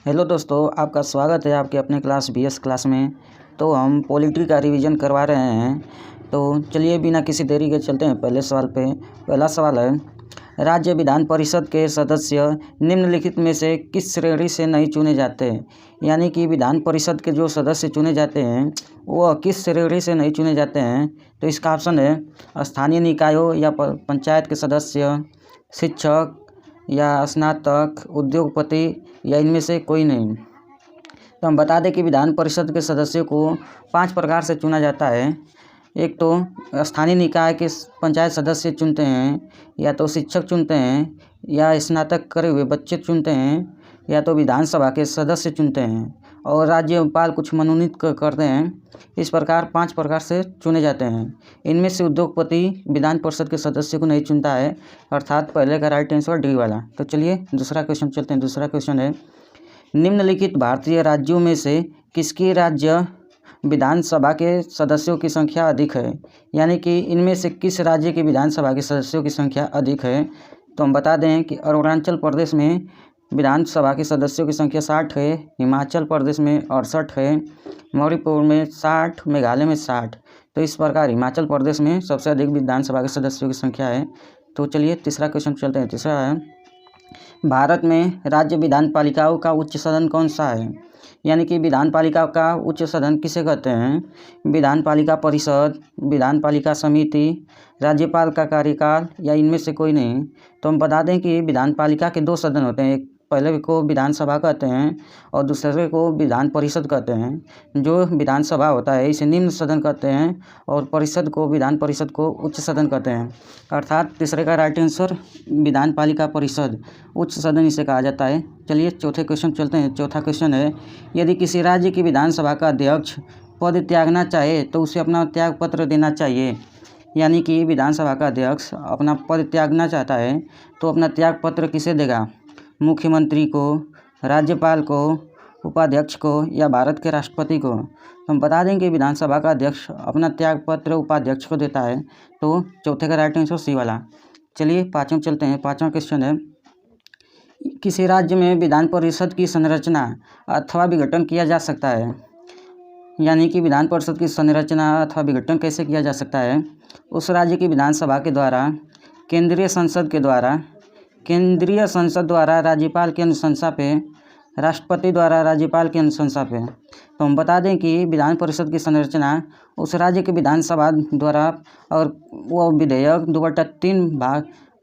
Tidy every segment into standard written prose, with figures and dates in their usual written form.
Hello दोस्तों, आपका स्वागत है आपके अपने क्लास बीएस क्लास में। तो हम पॉलिटी का रिवीजन करवा रहे हैं। तो चलिए बिना किसी देरी के चलते हैं पहले सवाल पे। पहला सवाल है, राज्य विधान परिषद के सदस्य निम्नलिखित में से किस श्रेणी से नहीं चुने जाते? यानी कि विधान परिषद के जो सदस्य चुने जाते हैं वो किस श्रेणी से नहीं चुने जाते हैं? तो इसका ऑप्शन है स्थानीय निकायों या पंचायत के सदस्य, शिक्षक या स्नातक, उद्योगपति या इनमें से कोई नहीं। तो हम बता दें कि विधान परिषद के सदस्यों को 5 प्रकार से चुना जाता है। एक तो स्थानीय निकाय के पंचायत सदस्य चुनते हैं, या तो शिक्षक चुनते हैं, या स्नातक करे हुए बच्चे चुनते हैं, या तो विधानसभा के सदस्य चुनते हैं, और राज्यपाल कुछ मनोनीत करते हैं। इस प्रकार 5 प्रकार से चुने जाते हैं। इनमें से उद्योगपति विधान परिषद के सदस्य को नहीं चुनता है, अर्थात पहले का राइट आंसर डी वाला। तो चलिए दूसरा क्वेश्चन चलते हैं। दूसरा क्वेश्चन है, निम्नलिखित भारतीय राज्यों में से किसकी राज्य विधानसभा के सदस्यों की संख्या अधिक है? यानी कि इनमें से किस राज्य की विधानसभा के सदस्यों की संख्या अधिक है? तो हम बता दें कि अरुणाचल प्रदेश में विधानसभा के सदस्यों की संख्या 60 है, हिमाचल प्रदेश में 68 है, मणिपुर में 60, मेघालय में 60। तो इस प्रकार हिमाचल प्रदेश में सबसे अधिक विधानसभा के सदस्यों की संख्या है। तो चलिए तीसरा क्वेश्चन चलते हैं। तीसरा है, भारत में राज्य विधान पालिकाओं का उच्च सदन कौन सा है? यानी कि विधान पालिका का उच्च सदन किसे कहते हैं? विधान पालिका परिषद, विधान पालिका समिति, राज्यपाल का कार्यकाल या इनमें से कोई नहीं। तो हम बता दें कि विधान पालिका के 2 सदन होते हैं, एक पहले को विधानसभा कहते हैं और दूसरे को विधान परिषद कहते हैं। जो विधानसभा होता है इसे निम्न सदन कहते हैं और परिषद को विधान परिषद को उच्च सदन कहते हैं। अर्थात तीसरे का राइट आंसर विधान पालिका परिषद उच्च सदन इसे कहा जाता है। चलिए चौथे क्वेश्चन चलते हैं। चौथा क्वेश्चन है, यदि किसी राज्य की विधानसभा का अध्यक्ष पद त्यागना चाहे तो उसे अपना त्याग पत्र देना चाहिए। यानी कि विधानसभा का अध्यक्ष अपना पद त्यागना चाहता है तो अपना त्याग पत्र किसे देगा? मुख्यमंत्री को, राज्यपाल को, उपाध्यक्ष को या भारत के राष्ट्रपति को? तो हम बता दें कि विधानसभा का अध्यक्ष अपना त्याग पत्र उपाध्यक्ष को देता है। तो चौथे का राइट आंसर सी वाला। चलिए पाँचवें चलते हैं। पाँचवा क्वेश्चन है, किसी राज्य में विधान परिषद की संरचना अथवा विघटन किया जा सकता है? यानी कि विधान परिषद की संरचना अथवा विघटन कैसे किया जा सकता है? उस राज्य की विधानसभा के द्वारा, केंद्रीय संसद द्वारा राज्यपाल की अनुशंसा पे, राष्ट्रपति द्वारा राज्यपाल की अनुशंसा पे। तो हम बता दें कि विधान परिषद की संरचना उस राज्य के विधानसभा द्वारा और वो विधेयक 2/3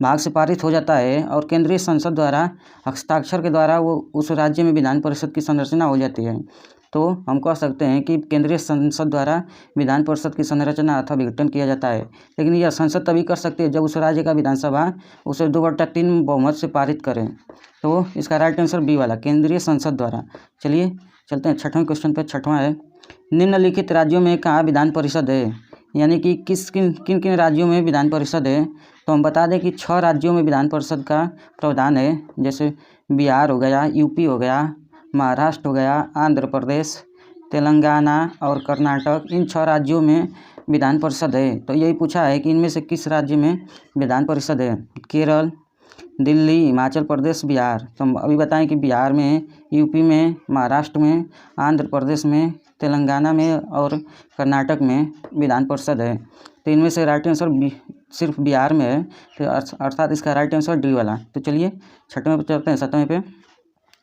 भाग से पारित हो जाता है और केंद्रीय संसद द्वारा हस्ताक्षर के द्वारा वो उस राज्य में विधान परिषद की संरचना हो जाती है। तो हम कह सकते हैं कि केंद्रीय संसद द्वारा विधान परिषद की संरचना अथवा विघटन किया जाता है। लेकिन यह संसद तभी कर सकती है जब उस राज्य का विधानसभा उसे 2/3 बहुमत से पारित करें। तो इसका राइट आंसर बी वाला, केंद्रीय संसद द्वारा। चलिए चलते हैं छठवें क्वेश्चन पर। छठवां है, निम्नलिखित राज्यों में कहाँ विधान परिषद है? यानी कि किन किन राज्यों में विधान परिषद है? तो हम बता दें कि 6 राज्यों में विधान परिषद का प्रावधान है, जैसे बिहार हो गया, यूपी हो गया, महाराष्ट्र हो गया, आंध्र प्रदेश, तेलंगाना और कर्नाटक। इन 6 राज्यों में विधान परिषद है। तो यही पूछा है कि इनमें से किस राज्य में विधान परिषद है? केरल, दिल्ली, हिमाचल प्रदेश, बिहार। तो हम अभी बताएं कि बिहार में, यूपी में, महाराष्ट्र में, आंध्र प्रदेश में, तेलंगाना में और कर्नाटक में विधान परिषद है। तो इनमें से राइट आंसर सिर्फ बिहार में है, तो अर्थात इसका राइट आंसर डी वाला। तो चलिए छठवें पे चलते हैं। सातवें पे।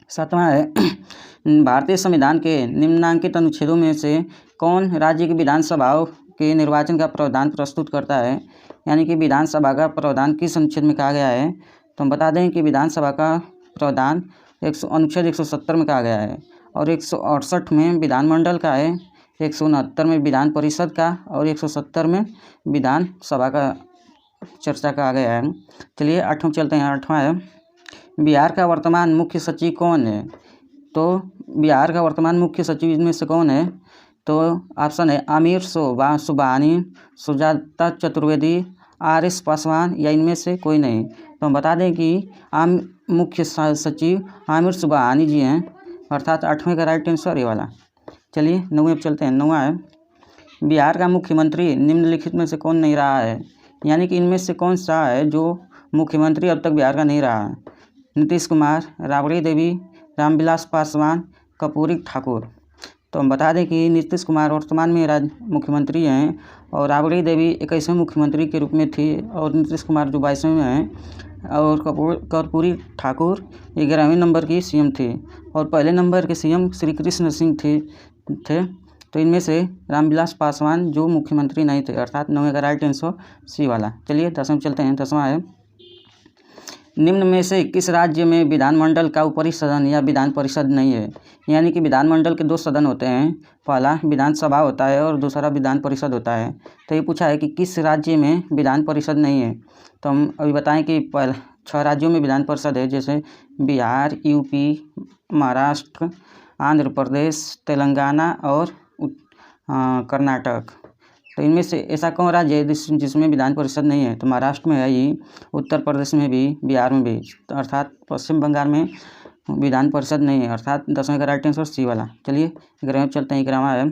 सातवां है, भारतीय संविधान के निम्नांकित अनुच्छेदों में से कौन राज्य की विधानसभाओं के निर्वाचन का प्रावधान प्रस्तुत करता है? यानी कि विधानसभा का प्रावधान किस अनुच्छेद में कहा गया है? तो हम बता दें कि विधानसभा का प्रावधान अनुच्छेद 170 में कहा गया है और 168 में विधानमंडल का है, 169 में विधान परिषद का और 170 में विधानसभा का चर्चा कहा गया है। चलिए 8वें चलते हैं। 8वां है, बिहार का वर्तमान मुख्य सचिव कौन है? तो बिहार का वर्तमान मुख्य सचिव इनमें से कौन है? तो ऑप्शन है आमिर सुबहानी, सुजाता चतुर्वेदी, आर.एस. पासवान या इनमें से कोई नहीं। तो हम बता दें कि मुख्य सचिव आमिर सुबहानी जी हैं, अर्थात 8वें का राइट आंसर ये वाला। चलिए 9वें पे चलते हैं। 9वां है, बिहार का मुख्यमंत्री निम्नलिखित में से कौन नहीं रहा है? यानी कि इनमें से कौन सा है जो मुख्यमंत्री अब तक बिहार का नहीं रहा है? नीतीश कुमार, राबड़ी देवी, रामविलास पासवान, कर्पूरी ठाकुर। तो हम बता दें कि नीतीश कुमार वर्तमान में मुख्यमंत्री हैं और राबड़ी देवी 21वें मुख्यमंत्री के रूप में थी और नीतीश कुमार जो 22वें में हैं और कर्पूरी ठाकुर 11वें नंबर की सीएम थी और पहले नंबर के सीएम श्री कृष्ण सिंह थे। तो इनमें से रामविलास पासवान जो मुख्यमंत्री नहीं थे, अर्थात 9 का राइट आंसर सी वाला। चलिए 10वें चलते हैं। 10वां है, निम्न में से किस राज्य में विधानमंडल का ऊपरी सदन या विधान परिषद नहीं है? यानी कि विधानमंडल के 2 सदन होते हैं, पहला विधानसभा होता है और दूसरा विधान परिषद होता है। तो ये पूछा है कि किस राज्य में विधान परिषद नहीं है। तो हम अभी बताएं कि 6 राज्यों में विधान परिषद है, जैसे बिहार, यूपी, महाराष्ट्र, आंध्र प्रदेश, तेलंगाना और कर्नाटक। तो इनमें से ऐसा कौन राज्य है जिसमें विधान परिषद नहीं है? तो महाराष्ट्र में है ही, उत्तर प्रदेश में भी, बिहार में भी, तो अर्थात पश्चिम बंगाल में विधान परिषद नहीं है, अर्थात 10वें का राइट आंसर सी वाला। चलिए 11वें चलते हैं। 11वां है,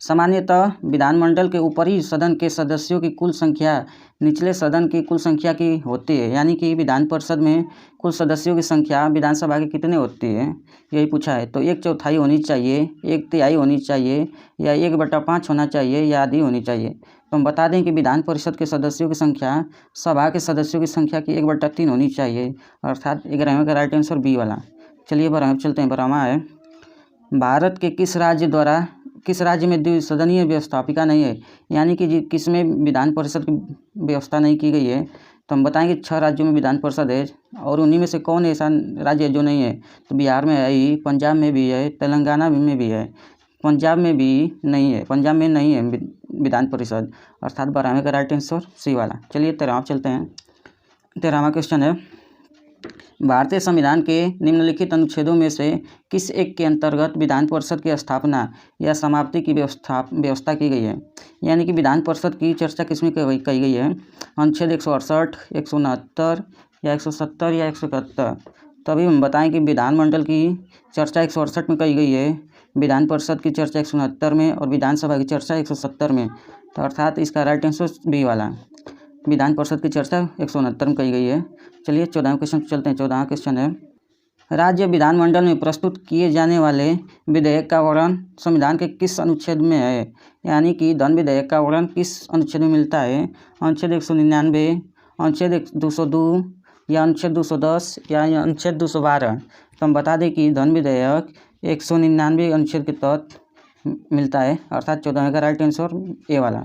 सामान्यतः विधानमंडल के ऊपरी सदन के सदस्यों की कुल संख्या निचले सदन की कुल संख्या की होती है। यानी कि विधान परिषद में कुल सदस्यों की संख्या विधानसभा की कितने होती है, यही पूछा है। तो 1/4 होनी चाहिए, 1/3 होनी चाहिए, या 1/5 होना चाहिए, या आधी होनी चाहिए। तो हम बता दें कि विधान परिषद के सदस्यों की संख्या सभा के सदस्यों की संख्या की 1/3 होनी चाहिए, अर्थात 11वें का राइट आंसर बी वाला। चलिए 12वें चलते हैं। 12वां है, भारत के किस राज्य में द्विसदनीय व्यवस्थापिका नहीं है? यानी कि किसमें विधान परिषद की व्यवस्था नहीं की गई है। तो हम बताएंगे 6 राज्यों में विधान परिषद है और उन्हीं में से कौन ऐसा राज्य है जो नहीं है? तो बिहार में है ही, पंजाब में भी है, तेलंगाना में भी है, पंजाब में भी नहीं है, पंजाब में नहीं है विधान परिषद, अर्थात 12वें का राइट आंसर सी वाला। चलिए 13वां चलते हैं। 13वां क्वेश्चन है, भारतीय संविधान के निम्नलिखित अनुच्छेदों में से किस एक के अंतर्गत विधान परिषद की स्थापना या समाप्ति की व्यवस्था की गई है? यानी कि विधान परिषद की चर्चा किसमें कही गई है? अनुच्छेद 168, 169 या 170 या 171। तभी हम बताएं कि विधानमंडल की चर्चा 168 में कही गई है, विधान परिषद की चर्चा 169 में और विधानसभा की चर्चा 170 में। तो अर्थात इसका राइट आंसर बी वाला, विधान परिषद की चर्चा 169 में कही गई है। चलिए 14वें क्वेश्चन चलते हैं। 14वां क्वेश्चन है, राज्य विधानमंडल में प्रस्तुत किए जाने वाले विधेयक का वर्णन संविधान के किस अनुच्छेद में है? यानी कि धन विधेयक का वर्णन किस अनुच्छेद में मिलता है? अनुच्छेद 199, अनुच्छेद 202 या अनुच्छेद 210 या अनुच्छेद 212। तो हम बता दें कि धन विधेयक 199 अनुच्छेद के तहत मिलता है, अर्थात 14वें का राइट आंसर ए वाला।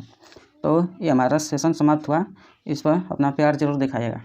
तो ये हमारा सेशन समाप्त हुआ। इस पर अपना प्यार जरूर दिखाइएगा।